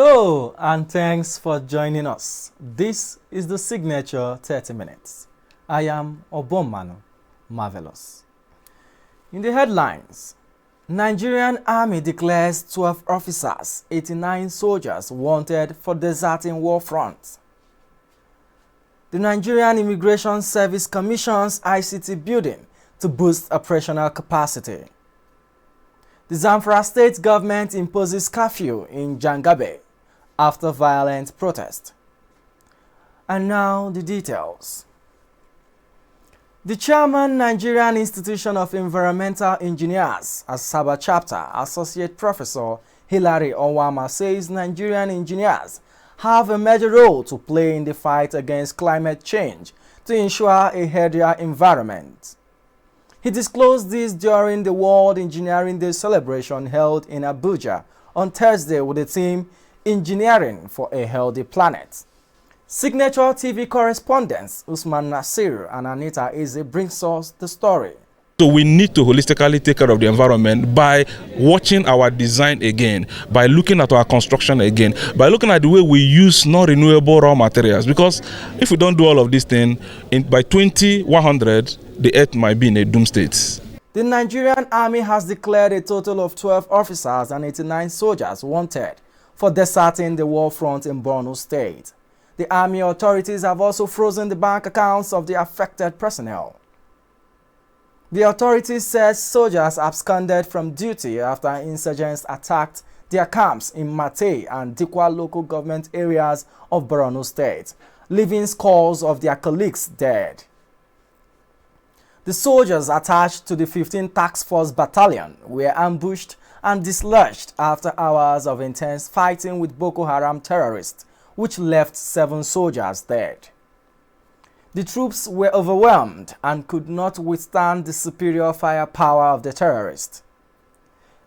Hello and thanks for joining us. This is the Signature 30 Minutes. I am Obomanu Marvelous. In the headlines, Nigerian Army declares 12 officers, 89 soldiers wanted for deserting war front. The Nigerian Immigration Service commissions ICT building to boost operational capacity. The Zamfara state government imposes curfew in Jangabe after violent protest. And now the details. The chairman, Nigerian Institution of Environmental Engineers, Asaba Chapter, Associate Professor Hilary Onwama, says Nigerian engineers have a major role to play in the fight against climate change to ensure a healthier environment. He disclosed this during the World Engineering Day celebration held in Abuja on Thursday with the theme Engineering for a Healthy Planet. Signature TV correspondents Usman Nasir and Anita Eze brings us the story. So we need to holistically take care of the environment by watching our design again, by looking at our construction again, by looking at the way we use non-renewable raw materials. Because if we don't do all of these things, by 2100, the earth might be in a doom state. The Nigerian Army has declared a total of 12 officers and 89 soldiers wanted for deserting the war front in Borno State. The Army authorities have also frozen the bank accounts of the affected personnel. The authorities said soldiers absconded from duty after insurgents attacked their camps in Mate and Dikwa local government areas of Borno State, leaving scores of their colleagues dead. The soldiers attached to the 15th Task Force Battalion were ambushed and dislodged after hours of intense fighting with Boko Haram terrorists, which left 7 soldiers dead. The troops were overwhelmed and could not withstand the superior firepower of the terrorists.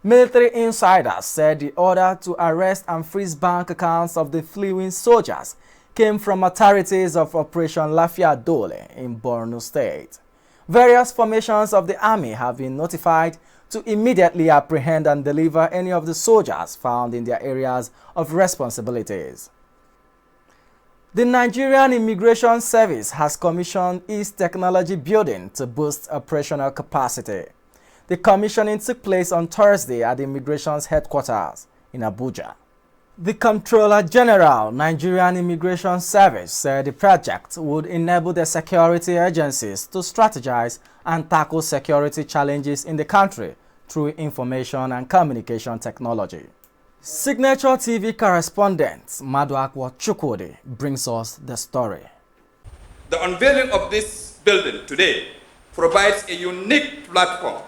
Military insiders said the order to arrest and freeze bank accounts of the fleeing soldiers came from authorities of Operation Lafia Dole in Borno State. Various formations of the army have been notified to immediately apprehend and deliver any of the soldiers found in their areas of responsibilities. The Nigerian Immigration Service has commissioned its technology building to boost operational capacity. The commissioning took place on Thursday at the Immigration's headquarters in Abuja. The Comptroller General, Nigerian Immigration Service, said the project would enable the security agencies to strategize and tackle security challenges in the country through information and communication technology. Signature TV correspondent Maduakwa Chukwudi brings us the story. The unveiling of this building today provides a unique platform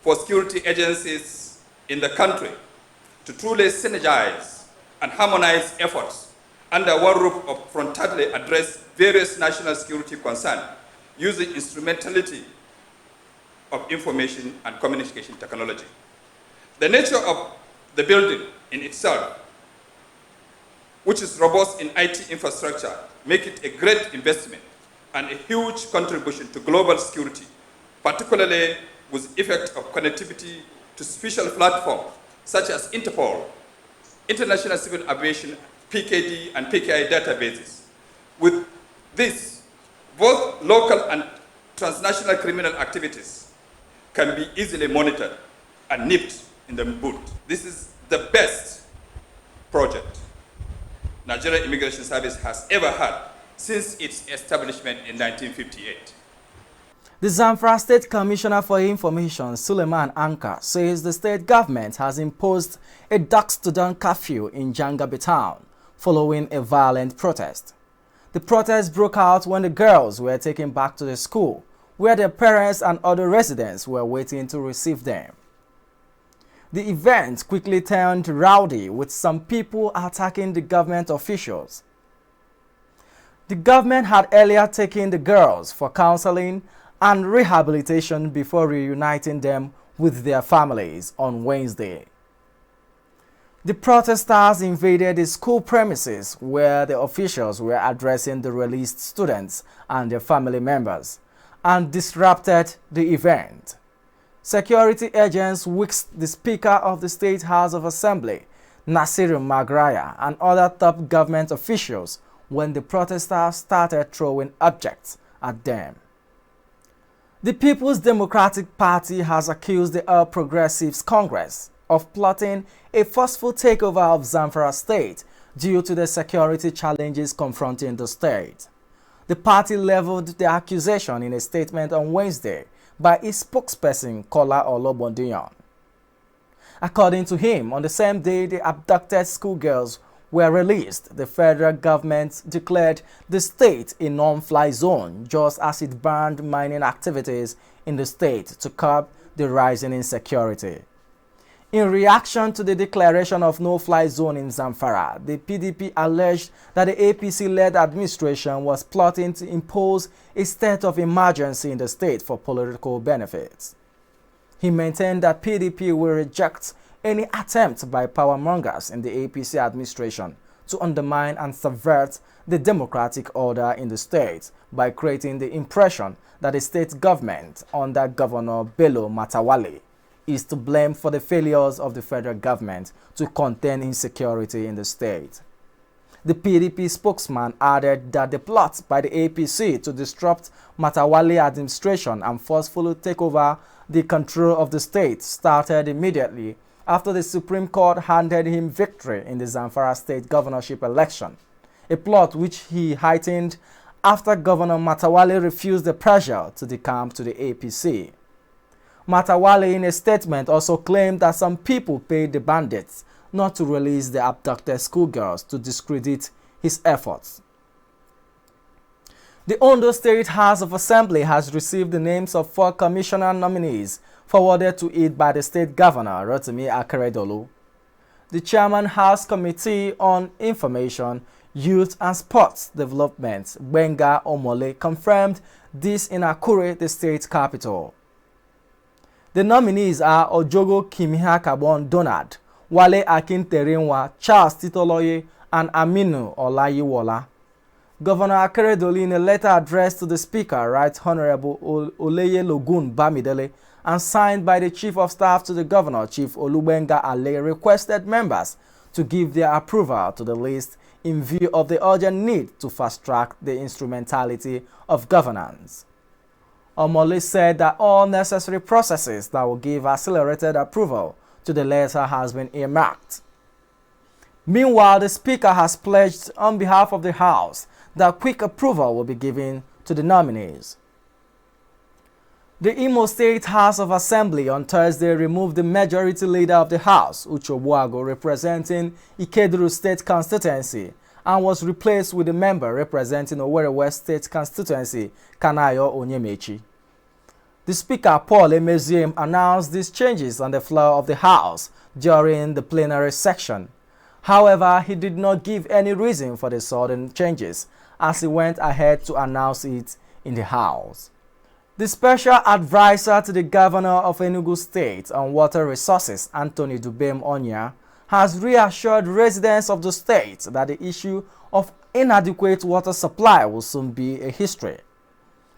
for security agencies in the country to truly synergize and harmonize efforts under one roof of frontally address various national security concerns using instrumentality of information and communication technology. The nature of the building in itself, which is robust in IT infrastructure, make it a great investment and a huge contribution to global security, particularly with effect of connectivity to special platforms such as Interpol, International Civil Aviation, PKD and PKI databases. With this, both local and transnational criminal activities can be easily monitored and nipped in the bud. This is the best project Nigerian Immigration Service has ever had since its establishment in 1958. The Zamfara State Commissioner for Information, Suleiman Anka, says the state government has imposed a dusk-to-dawn curfew in Jangabe town following a violent protest. The protest broke out when the girls were taken back to the school, where their parents and other residents were waiting to receive them. The event quickly turned rowdy, with some people attacking the government officials. The government had earlier taken the girls for counseling and rehabilitation before reuniting them with their families on Wednesday. The protesters invaded the school premises where the officials were addressing the released students and their family members and disrupted the event. Security agents whisked the Speaker of the State House of Assembly, Nasiru Magraya, and other top government officials when the protesters started throwing objects at them. The People's Democratic Party has accused the All Progressives Congress of plotting a forceful takeover of Zamfara state due to the security challenges confronting the state. The party leveled the accusation in a statement on Wednesday by its spokesperson Kola Olobondiyan. According to him, on the same day the abducted schoolgirls were released, the federal government declared the state a non-fly zone just as it banned mining activities in the state to curb the rising insecurity. In reaction to the declaration of no-fly zone in Zamfara, the PDP alleged that the APC-led administration was plotting to impose a state of emergency in the state for political benefits. He maintained that PDP will reject any attempt by powermongers in the APC administration to undermine and subvert the democratic order in the state by creating the impression that the state government under Governor Bello Matawalle is to blame for the failures of the federal government to contain insecurity in the state. The PDP spokesman added that the plot by the APC to disrupt Matawalle administration and forcefully take over the control of the state started immediately after the Supreme Court handed him victory in the Zamfara state governorship election, a plot which he heightened after Governor Matawalle refused the pressure to decamp to the APC. Matawalle, in a statement, also claimed that some people paid the bandits not to release the abducted schoolgirls to discredit his efforts. The Ondo State House of Assembly has received the names of 4 commissioner nominees forwarded to it by the state governor, Rotimi Akeredolu. The chairman House Committee on Information, Youth and Sports Development, Benga Omole, confirmed this in Akure, the state capital. The nominees are Ojogo Kimiha Kabon Donald, Wale Akinterenwa, Charles Titoloye, and Aminu Olayiwola. Governor Akeredolu, in a letter addressed to the Speaker, writes Honorable Oleye Logun Bamidele, and signed by the Chief of Staff to the Governor, Chief Olubenga Ale, requested members to give their approval to the list in view of the urgent need to fast-track the instrumentality of governance. Omole said that all necessary processes that will give accelerated approval to the letter has been earmarked. Meanwhile, the Speaker has pledged on behalf of the House that quick approval will be given to the nominees. The Imo State House of Assembly on Thursday removed the majority leader of the House, Uche Ogbuagu, representing Ikeduru State Constituency, and was replaced with the member representing Owerri West State Constituency, Kanayo Onyemechi. The Speaker, Paul Emeziem, announced these changes on the floor of the House during the plenary section. However, he did not give any reason for the sudden changes as he went ahead to announce it in the House. The Special Advisor to the Governor of Enugu State on Water Resources, Anthony Dubem Onya, has reassured residents of the state that the issue of inadequate water supply will soon be a history.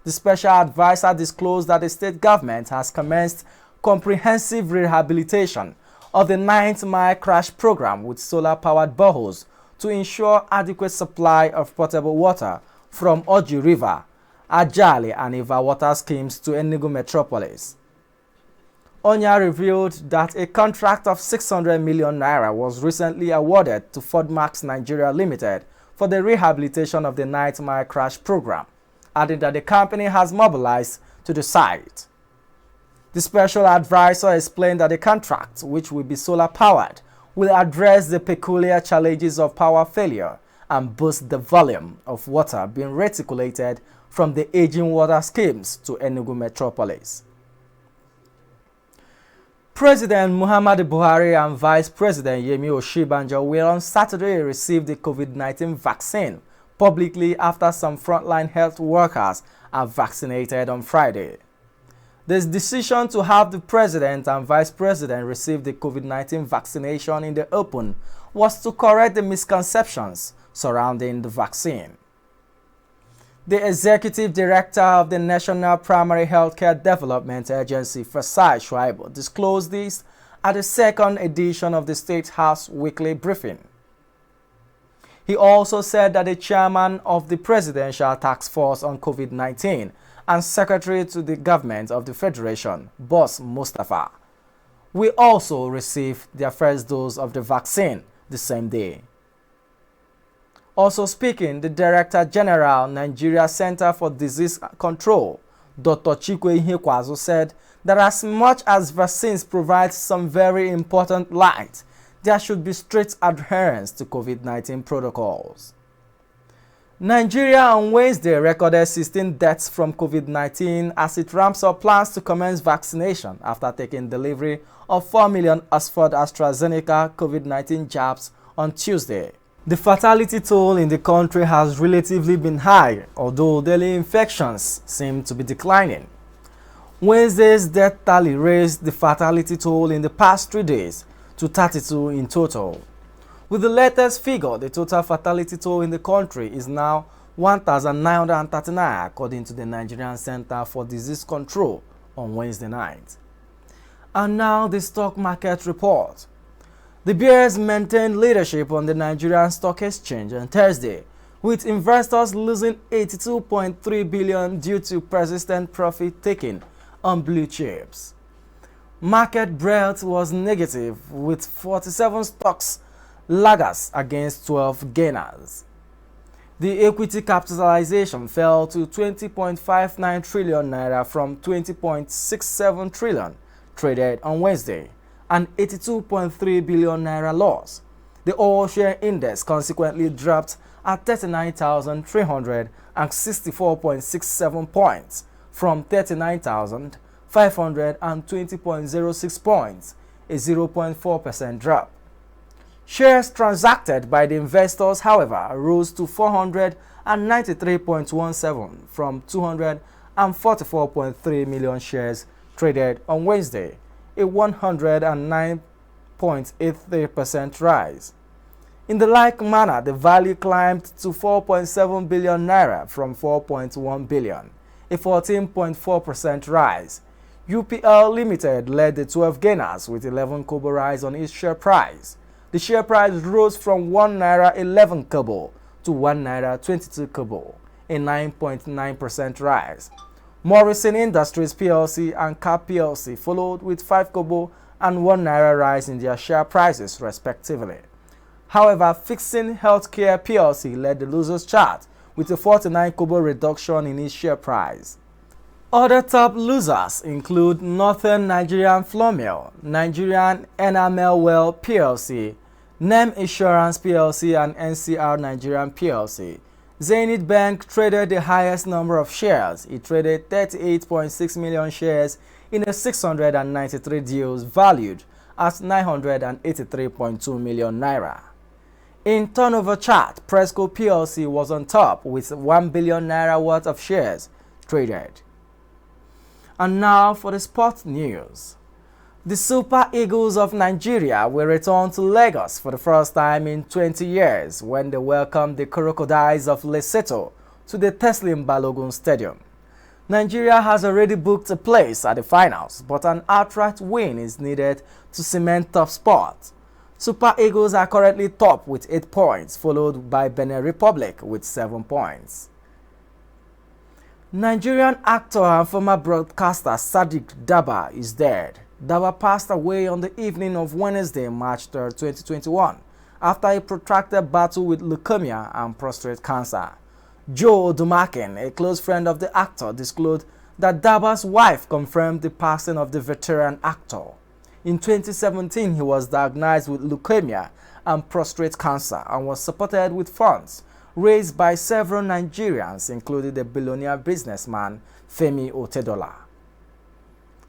The Special Advisor disclosed that the state government has commenced comprehensive rehabilitation of the 9th Mile Crash program with solar-powered boreholes to ensure adequate supply of potable water from Oji River, Ajali and Iva water schemes to Enugu metropolis. Onya revealed that a contract of 600 million naira was recently awarded to Fordmax Nigeria Limited for the rehabilitation of the 9th Mile Crash program, adding that the company has mobilized to the site. The Special Advisor explained that the contract, which will be solar-powered, will address the peculiar challenges of power failure and boost the volume of water being reticulated from the aging water schemes to Enugu metropolis. President Muhammadu Buhari and Vice President Yemi Osinbajo will on Saturday receive the COVID-19 vaccine publicly after some frontline health workers are vaccinated on Friday. This decision to have the President and Vice President receive the COVID-19 vaccination in the open was to correct the misconceptions surrounding the vaccine. The Executive Director of the National Primary Healthcare Development Agency, Faisal Shuaibu, disclosed this at the second edition of the State House Weekly Briefing. He also said that the chairman of the Presidential Task Force on COVID-19 and Secretary to the Government of the Federation, Boss Mustafa, will also receive their first dose of the vaccine the same day. Also speaking, the Director General, Nigeria Center for Disease Control, Dr. Chikwe Ihekwazu, said that as much as vaccines provide some very important light, there should be strict adherence to COVID-19 protocols. Nigeria on Wednesday recorded 16 deaths from COVID-19 as it ramps up plans to commence vaccination after taking delivery of 4 million Oxford AstraZeneca COVID-19 jabs on Tuesday. The fatality toll in the country has relatively been high, although daily infections seem to be declining. Wednesday's death tally raised the fatality toll in the past 3 days to 32 in total. With the latest figure, the total fatality toll in the country is now 1,939 according to the Nigerian Center for Disease Control on Wednesday night. And now the stock market report. The bears maintained leadership on the Nigerian Stock Exchange on Thursday, with investors losing 82.3 billion due to persistent profit taking on blue chips. Market breadth was negative, with 47 stocks laggers against 12 gainers. The equity capitalization fell to 20.59 trillion naira from 20.67 trillion traded on Wednesday, an 82.3 billion naira loss. The all share index consequently dropped at 39,364.67 points from 39,520.06 points, a 0.4% drop. Shares transacted by the investors, however, rose to 493.17 from 244.3 million shares traded on Wednesday, a 109.83% rise. In the like manner, the value climbed to 4.7 billion naira from 4.1 billion, a 14.4% rise. UPL Limited led the 12 gainers with 11 kobo rise on its share price. The share price rose from 1 naira 11 kobo to 1 naira 22 kobo, a 9.9% rise. Morrison Industries PLC and CAP PLC followed with 5 kobo and 1 naira rise in their share prices respectively. However, Fixing Healthcare PLC led the losers chart with a 49 kobo reduction in its share price. Other top losers include Northern Nigerian Flour Mill, Nigerian Enamel Well PLC, NEM Insurance PLC and NCR Nigerian PLC. Zenith Bank traded the highest number of shares. It traded 38.6 million shares in a 693 deals valued at 983.2 million naira. In turnover chart, Presco PLC was on top with 1 billion naira worth of shares traded. And now for the sport news. The Super Eagles of Nigeria will return to Lagos for the first time in 20 years when they welcome the Crocodiles of Lesotho to the Teslim Balogun Stadium. Nigeria has already booked a place at the finals, but an outright win is needed to cement top spot. Super Eagles are currently top with 8 points, followed by Benin Republic with 7 points. Nigerian actor and former broadcaster Sadiq Daba is dead. Daba passed away on the evening of Wednesday, March 3, 2021, after a protracted battle with leukemia and prostate cancer. Joe Odumakin, a close friend of the actor, disclosed that Daba's wife confirmed the passing of the veteran actor. In 2017, he was diagnosed with leukemia and prostate cancer and was supported with funds raised by several Nigerians, including the billionaire businessman Femi Otedola.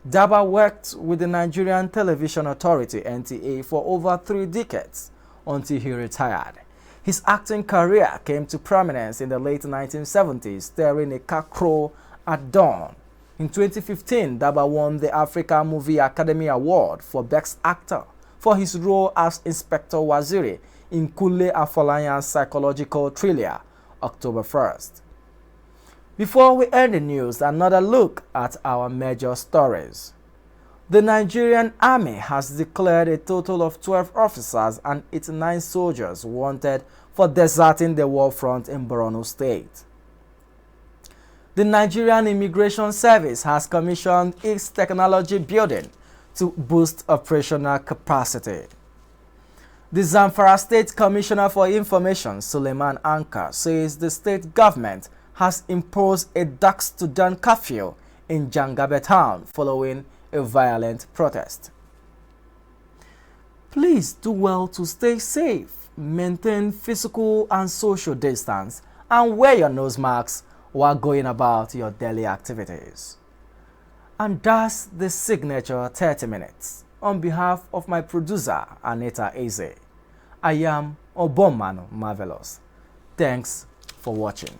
Daba worked with the Nigerian Television Authority (NTA) for over 3 decades until he retired. His acting career came to prominence in the late 1970s, starring a car crow at dawn. In 2015, Daba won the Africa Movie Academy Award for Best Actor for his role as Inspector Waziri in Kunle Afolayan's psychological thriller, October 1st. Before we end the news, another look at our major stories. The Nigerian Army has declared a total of 12 officers and 89 soldiers wanted for deserting the war front in Borno State. The Nigerian Immigration Service has commissioned its technology building to boost operational capacity. The Zamfara State Commissioner for Information, Suleiman Anka, says the state government has imposed a dusk to dawn curfew in Jangabe town following a violent protest. Please do well to stay safe, maintain physical and social distance, and wear your nose masks while going about your daily activities. And that's the signature 30 minutes. On behalf of my producer, Anita Eze, I am Obomanu Marvelous. Thanks for watching.